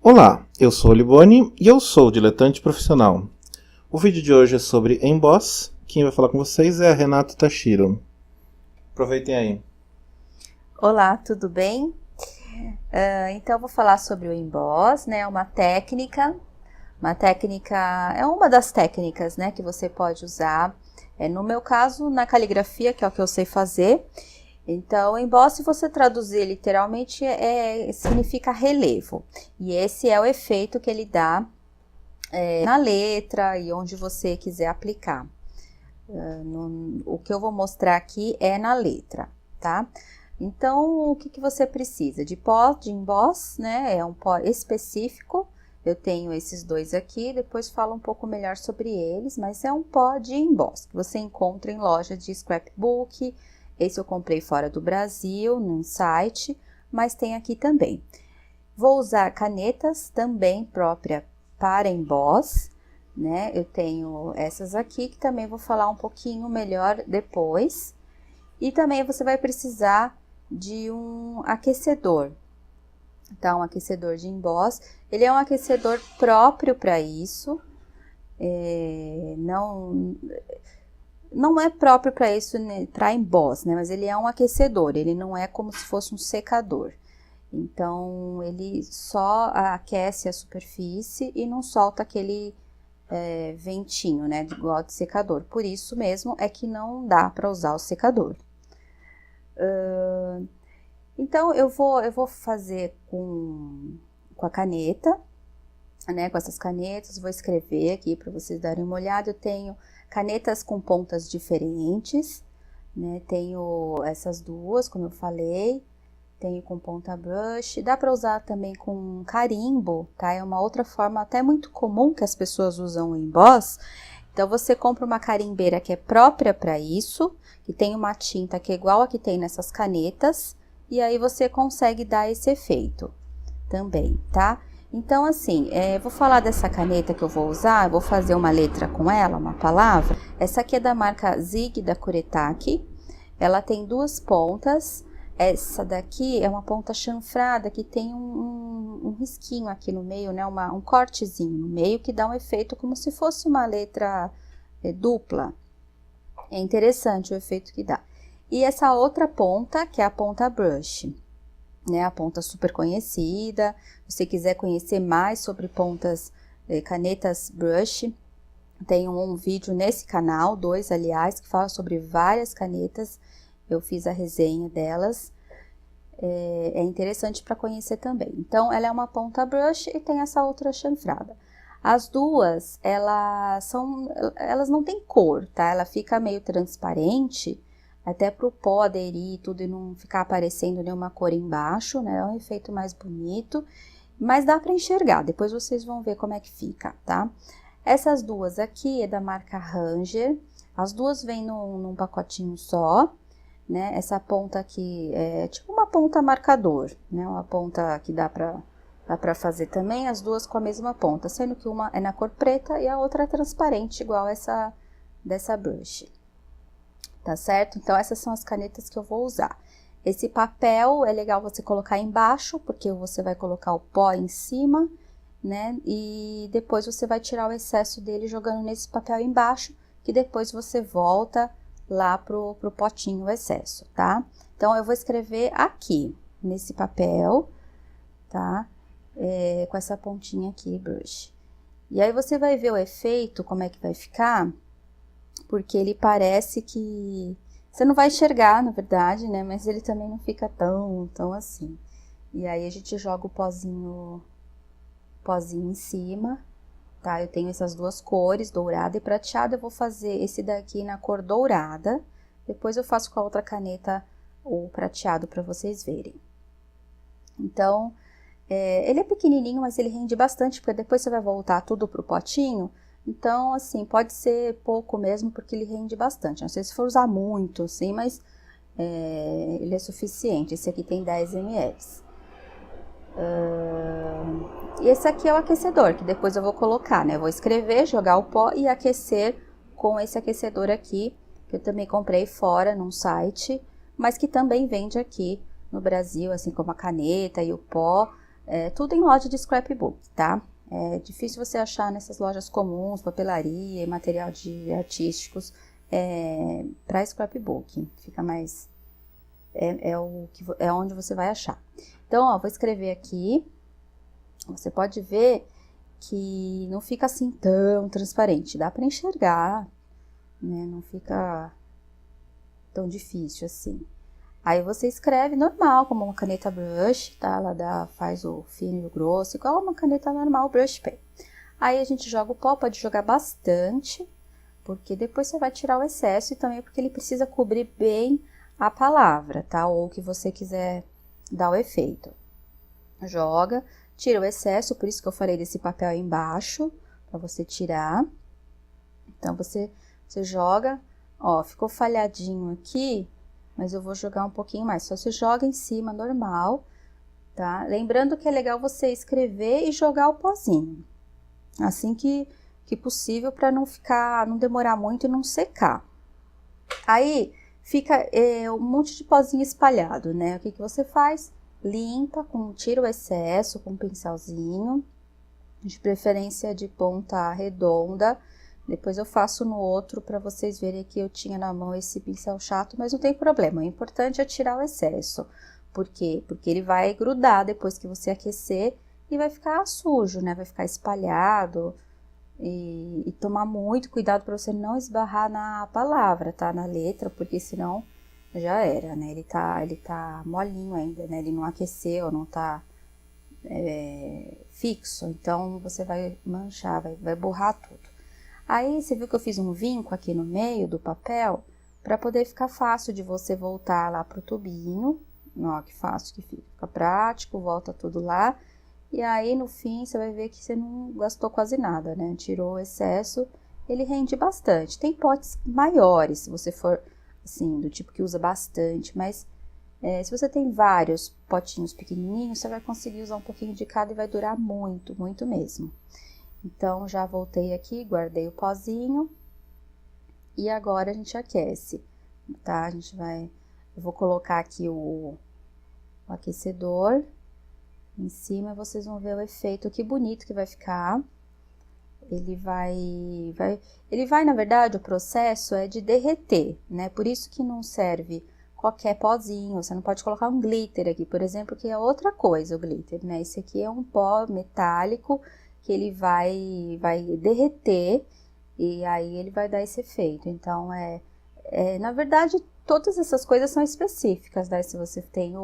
Olá, eu sou o Liboni e eu sou diletante profissional. O vídeo de hoje é sobre Emboss. Quem vai falar com vocês é a Renata Tashiro. Aproveitem aí. Olá, tudo bem? Então eu vou falar sobre o emboss, né? Uma técnica é uma das técnicas, né, que você pode usar. No meu caso, na caligrafia, que é o que eu sei fazer. Então, emboss, se você traduzir literalmente, significa relevo. E esse é o efeito que ele dá na letra e onde você quiser aplicar. O que eu vou mostrar aqui é na letra, tá? Então, o que você precisa? De pó de emboss, né? É um pó específico. Eu tenho esses dois aqui, depois falo um pouco melhor sobre eles, mas é um pó de emboss que você encontra em loja de scrapbook. Esse eu comprei fora do Brasil, num site, mas tem aqui também. Vou usar canetas também própria para emboss, né? Eu tenho essas aqui que também vou falar um pouquinho melhor depois. E também você vai precisar de um aquecedor, tá? Um aquecedor de emboss. Ele é um aquecedor próprio para isso. Não é próprio para isso, né, para emboss, né? Mas ele é um aquecedor, ele não é como se fosse um secador. Então, ele só aquece a superfície e não solta aquele ventinho, né? Igual de secador. Por isso mesmo é que não dá para usar o secador. Então, eu vou fazer com a caneta, né? Com essas canetas, vou escrever aqui para vocês darem uma olhada. Eu tenho canetas com pontas diferentes, né? Tenho essas duas, como eu falei, tenho com ponta brush. Dá para usar também com carimbo, tá? É uma outra forma até muito comum que as pessoas usam o emboss. Então, você compra uma carimbeira que é própria para isso, que tem uma tinta que é igual a que tem nessas canetas, e aí você consegue dar esse efeito também, tá? Então, assim, vou falar dessa caneta que eu vou usar, eu vou fazer uma letra com ela, uma palavra. Essa aqui é da marca Zig, da Kuretake. Ela tem duas pontas. Essa daqui é uma ponta chanfrada que tem um risquinho aqui no meio, né? Um cortezinho no meio que dá um efeito como se fosse uma letra dupla. É interessante o efeito que dá. E essa outra ponta, que é a ponta brush, né? A ponta super conhecida. Se você quiser conhecer mais sobre pontas, canetas brush, tem um vídeo nesse canal, dois aliás, que fala sobre várias canetas. Eu fiz a resenha delas. É interessante para conhecer também. Então, ela é uma ponta brush e tem essa outra chanfrada. As duas, elas não têm cor, tá? Ela fica meio transparente, até para o pó aderir e tudo e não ficar aparecendo nenhuma cor embaixo, né? É um efeito mais bonito, mas dá para enxergar. Depois vocês vão ver como é que fica, tá? Essas duas aqui é da marca Ranger. As duas vêm num pacotinho só, né? Essa ponta aqui é tipo uma ponta marcador, né? Uma ponta que dá pra fazer também, as duas com a mesma ponta, sendo que uma é na cor preta e a outra é transparente, igual essa dessa brush. Tá certo? Então, essas são as canetas que eu vou usar. Esse papel é legal você colocar embaixo, porque você vai colocar o pó em cima, né? E depois você vai tirar o excesso dele jogando nesse papel embaixo, que depois você volta lá pro potinho o excesso, tá? Então, eu vou escrever aqui, nesse papel, tá? Com essa pontinha aqui, brush. E aí, você vai ver o efeito, como é que vai ficar, porque ele parece que... Você não vai enxergar, na verdade, né? Mas ele também não fica tão assim. E aí, a gente joga o pozinho em cima, tá? Eu tenho essas duas cores, dourada e prateada. Eu vou fazer esse daqui na cor dourada. Depois eu faço com a outra caneta o prateado para vocês verem. Então, ele é pequenininho, mas ele rende bastante, porque depois você vai voltar tudo pro potinho. Então, assim, pode ser pouco mesmo, porque ele rende bastante. Não sei se for usar muito, assim, mas ele é suficiente. Esse aqui tem 10 ml. E esse aqui é o aquecedor, que depois eu vou colocar, né? Eu vou escrever, jogar o pó e aquecer com esse aquecedor aqui, que eu também comprei fora num site, mas que também vende aqui no Brasil, assim como a caneta e o pó. tudo em loja de scrapbook, tá? É difícil você achar nessas lojas comuns, papelaria e material de artísticos para scrapbook. Fica mais... é onde você vai achar. Então, ó, vou escrever aqui. Você pode ver que não fica assim tão transparente. Dá para enxergar, né? Não fica tão difícil assim. Aí você escreve normal, como uma caneta brush, tá? Ela faz o fino e o grosso, igual uma caneta normal, brush pen. Aí a gente joga o pó, pode jogar bastante, porque depois você vai tirar o excesso e também porque ele precisa cobrir bem a palavra, tá? Ou o que você quiser dar o efeito. Joga, tira o excesso, por isso que eu falei desse papel aí embaixo, pra você tirar. Então, você joga, ó, ficou falhadinho aqui, mas eu vou jogar um pouquinho mais. Só você joga em cima, normal, tá? Lembrando que é legal você escrever e jogar o pozinho. Assim que possível, para não demorar muito e não secar. Aí, fica um monte de pozinho espalhado, né? O que você faz? Limpa, tira o excesso com um pincelzinho, de preferência de ponta redonda. Depois eu faço no outro para vocês verem que eu tinha na mão esse pincel chato, mas não tem problema. O importante é tirar o excesso. Por quê? Porque ele vai grudar depois que você aquecer e vai ficar sujo, né? Vai ficar espalhado. E tomar muito cuidado para você não esbarrar na palavra, tá? Na letra, porque senão já era, né? Ele tá molinho ainda, né? Ele não aqueceu, não tá fixo. Então, você vai manchar, vai borrar tudo. Aí, você viu que eu fiz um vinco aqui no meio do papel, para poder ficar fácil de você voltar lá pro tubinho. Ó, que fácil que fica. Fica prático, volta tudo lá. E aí, no fim, você vai ver que você não gastou quase nada, né? Tirou o excesso, ele rende bastante. Tem potes maiores, se você for, assim, do tipo que usa bastante. Mas, se você tem vários potinhos pequenininhos, você vai conseguir usar um pouquinho de cada e vai durar muito, muito mesmo. Então, já voltei aqui, guardei o pozinho. E agora a gente aquece, tá? Eu vou colocar aqui o aquecedor em cima, vocês vão ver o efeito, que bonito que vai ficar. Ele vai, na verdade, o processo é de derreter, né? Por isso que não serve qualquer pozinho, você não pode colocar um glitter aqui, por exemplo, que é outra coisa o glitter, né? Esse aqui é um pó metálico que ele vai derreter e aí ele vai dar esse efeito. Então, na verdade, todas essas coisas são específicas, né? Se você tem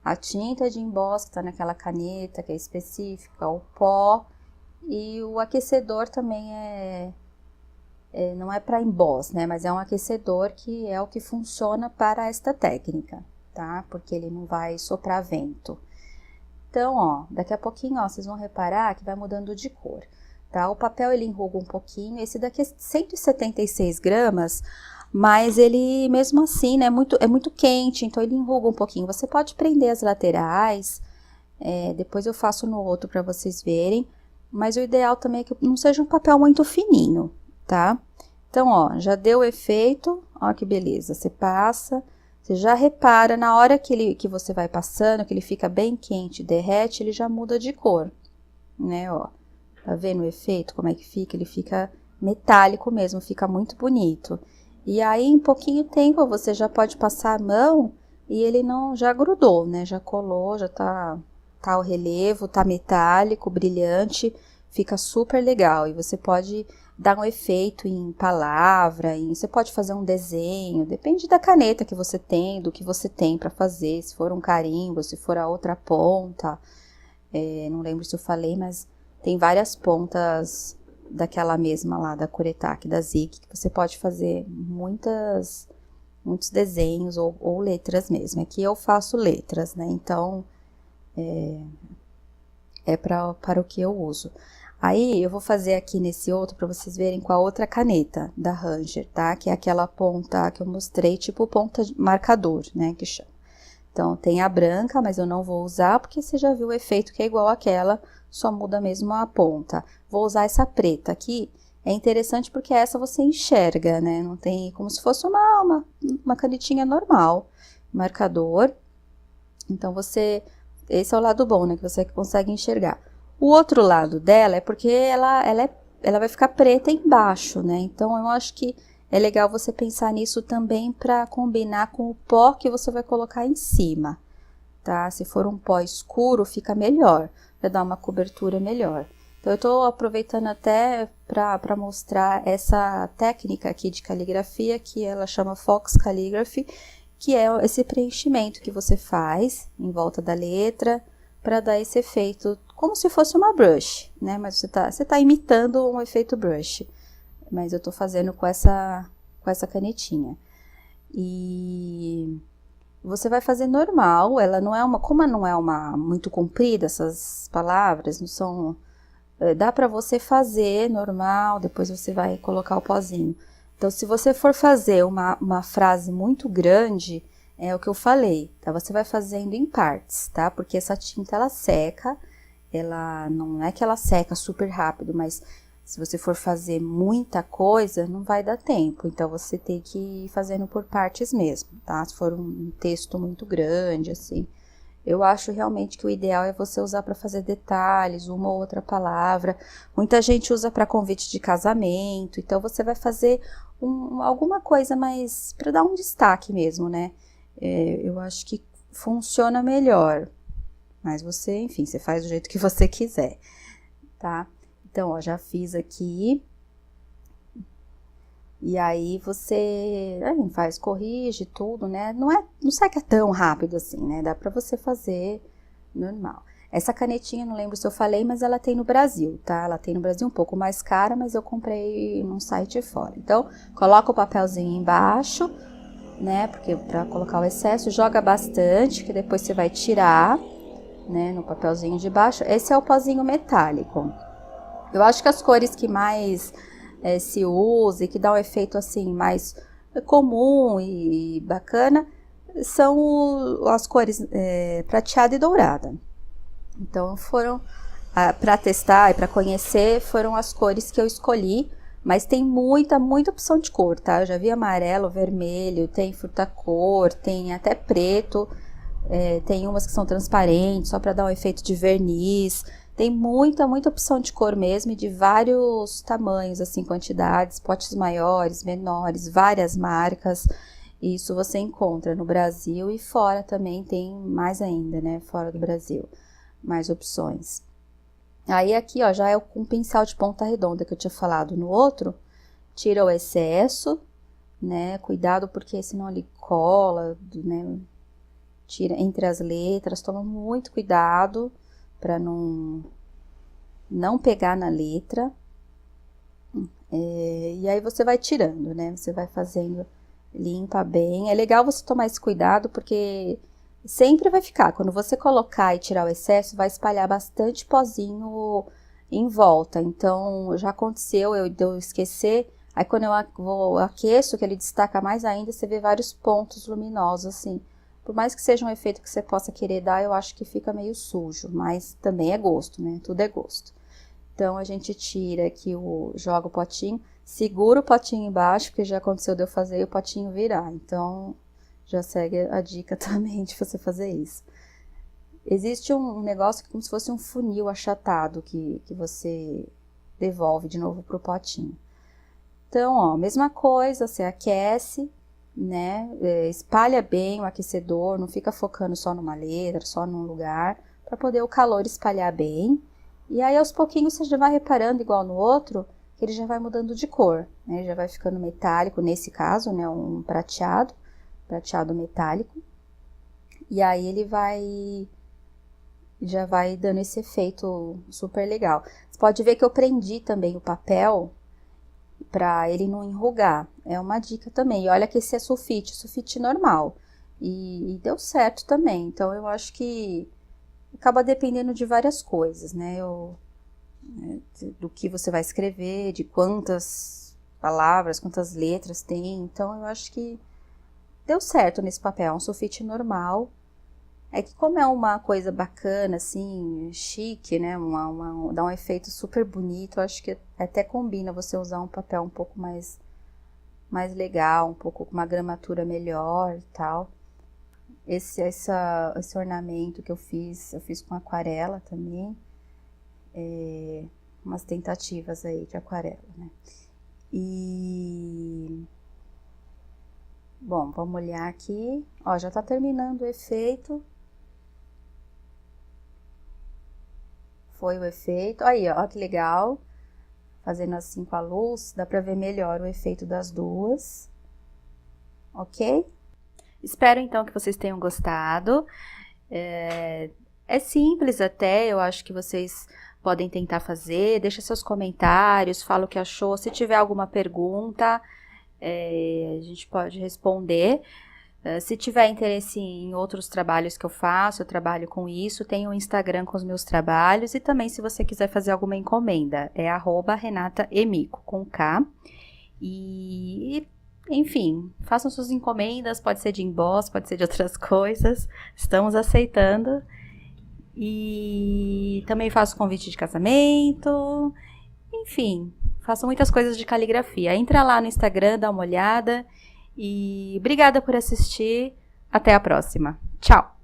a tinta de emboss que tá naquela caneta, que é específica, o pó, e o aquecedor também não é para emboss, né? Mas é um aquecedor que é o que funciona para esta técnica, tá? Porque ele não vai soprar vento. Então, ó, daqui a pouquinho, ó, vocês vão reparar que vai mudando de cor, tá? O papel, ele enruga um pouquinho, esse daqui é 176 gramas, mas ele, mesmo assim, né, é muito quente, então ele enruga um pouquinho. Você pode prender as laterais, depois eu faço no outro para vocês verem, mas o ideal também é que não seja um papel muito fininho, tá? Então, ó, já deu o efeito, ó que beleza, você passa... Você já repara, na hora que você vai passando, que ele fica bem quente, derrete, ele já muda de cor, né, ó. Tá vendo o efeito, como é que fica? Ele fica metálico mesmo, fica muito bonito. E aí, em pouquinho tempo, você já pode passar a mão e ele já grudou, né, já colou, já tá o relevo, tá metálico, brilhante, fica super legal. E você pode dar um efeito em palavra, você pode fazer um desenho, depende da caneta que você tem, do que você tem para fazer, se for um carimbo, se for a outra ponta, não lembro se eu falei, mas tem várias pontas daquela mesma lá, da Kuretake, da Zig, que você pode fazer muitos desenhos ou letras mesmo. Aqui eu faço letras, né, então para o que eu uso. Aí, eu vou fazer aqui nesse outro para vocês verem com a outra caneta da Ranger, tá? Que é aquela ponta que eu mostrei, tipo ponta de marcador, né? Que chama. Então, tem a branca, mas eu não vou usar, porque você já viu o efeito que é igual àquela, só muda mesmo a ponta. Vou usar essa preta aqui. É interessante porque essa você enxerga, né? Não tem como se fosse uma canetinha normal, marcador. Então, você esse é o lado bom, né, que você consegue enxergar. O outro lado dela é porque ela vai ficar preta embaixo, né, então eu acho que é legal você pensar nisso também para combinar com o pó que você vai colocar em cima, tá? Se for um pó escuro, fica melhor, para dar uma cobertura melhor. Então, eu estou aproveitando até para mostrar essa técnica aqui de caligrafia, que ela chama Fox Calligraphy, que é esse preenchimento que você faz em volta da letra, para dar esse efeito, como se fosse uma brush, né? Mas você tá imitando um efeito brush. Mas eu tô fazendo com essa canetinha. E você vai fazer normal, ela não é como não é uma muito comprida, essas palavras, não são... Dá pra você fazer normal, depois você vai colocar o pozinho. Então, se você for fazer uma frase muito grande, é o que eu falei, tá? Você vai fazendo em partes, tá? Porque essa tinta, ela seca, ela não é que ela seca super rápido, mas se você for fazer muita coisa, não vai dar tempo. Então, você tem que ir fazendo por partes mesmo, tá? Se for um texto muito grande, assim. Eu acho realmente que o ideal é você usar para fazer detalhes, uma ou outra palavra. Muita gente usa para convite de casamento, então você vai fazer alguma coisa mais para dar um destaque mesmo, né? Eu acho que funciona melhor, mas você, enfim, você faz do jeito que você quiser, tá? Então, ó, já fiz aqui. E aí você faz, corrige tudo, né? Não seca tão rápido assim, né? Dá pra você fazer normal. Essa canetinha, não lembro se eu falei, mas ela tem no Brasil, tá? Ela tem no Brasil um pouco mais cara, mas eu comprei num site fora. Então, coloca o papelzinho embaixo, né? Porque pra colocar o excesso, joga bastante, que depois você vai tirar, né? No papelzinho de baixo. Esse é o pozinho metálico. Eu acho que as cores que mais se usa e que dá um efeito assim mais comum e bacana são as cores prateada e dourada. Então foram para testar e para conhecer, foram as cores que eu escolhi, mas tem muita opção de cor, tá? Eu já vi amarelo, vermelho, tem fruta-cor, tem até preto, tem umas que são transparentes, só para dar um efeito de verniz. Tem muita opção de cor mesmo e de vários tamanhos, assim, quantidades, potes maiores, menores, várias marcas. Isso você encontra no Brasil e fora também tem mais ainda, né? Fora do Brasil, mais opções. Aí aqui, ó, já é com pincel de ponta redonda que eu tinha falado no outro. Tira o excesso, né? Cuidado porque senão ele cola, né? Tira entre as letras, toma muito cuidado para não pegar na letra. E aí você vai tirando, né? Você vai fazendo, limpa bem. É legal você tomar esse cuidado porque sempre vai ficar. Quando você colocar e tirar o excesso, vai espalhar bastante pozinho em volta. Então, já aconteceu de eu esquecer. Aí quando eu aqueço, que ele destaca mais ainda, você vê vários pontos luminosos, assim. Por mais que seja um efeito que você possa querer dar, eu acho que fica meio sujo, mas também é gosto, né? Tudo é gosto. Então, a gente tira aqui, joga o potinho, segura o potinho embaixo, porque já aconteceu de eu fazer e o potinho virar. Então, já segue a dica também de você fazer isso. Existe um negócio que é como se fosse um funil achatado, que você devolve de novo pro potinho. Então, ó, mesma coisa, você aquece, né? Espalha bem o aquecedor, não fica focando só numa letra, só num lugar, para poder o calor espalhar bem. E aí, aos pouquinhos, você já vai reparando, igual no outro, que ele já vai mudando de cor, né? Já vai ficando metálico, nesse caso, né? Um prateado metálico. E aí, ele já vai dando esse efeito super legal. Você pode ver que eu prendi também o papel para ele não enrugar. É uma dica também. E olha que esse é sulfite normal. E deu certo também. Então, eu acho que acaba dependendo de várias coisas, né? Do que você vai escrever, de quantas palavras, quantas letras tem. Então, eu acho que deu certo nesse papel. É um sulfite normal. É que como é uma coisa bacana, assim, chique, né? Dá um efeito super bonito. Eu acho que até combina você usar um papel um pouco mais legal, um pouco com uma gramatura melhor e tal. esse ornamento que eu fiz com aquarela também. Umas tentativas aí de aquarela, né? E... Bom, vamos olhar aqui. Ó, já tá terminando o efeito. Foi o efeito. Aí, ó, que legal. Fazendo assim com a luz, dá pra ver melhor o efeito das duas. Ok? Espero então que vocês tenham gostado. É simples até, eu acho que vocês podem tentar fazer. Deixa seus comentários, fala o que achou. Se tiver alguma pergunta, a gente pode responder. Se tiver interesse em outros trabalhos que eu faço, eu trabalho com isso, tenho um Instagram com os meus trabalhos e também se você quiser fazer alguma encomenda, é @renataemico, com K. E, enfim, façam suas encomendas, pode ser de emboss, pode ser de outras coisas, estamos aceitando. E também faço convite de casamento, enfim, faço muitas coisas de caligrafia. Entra lá no Instagram, dá uma olhada. E obrigada por assistir. Até a próxima. Tchau!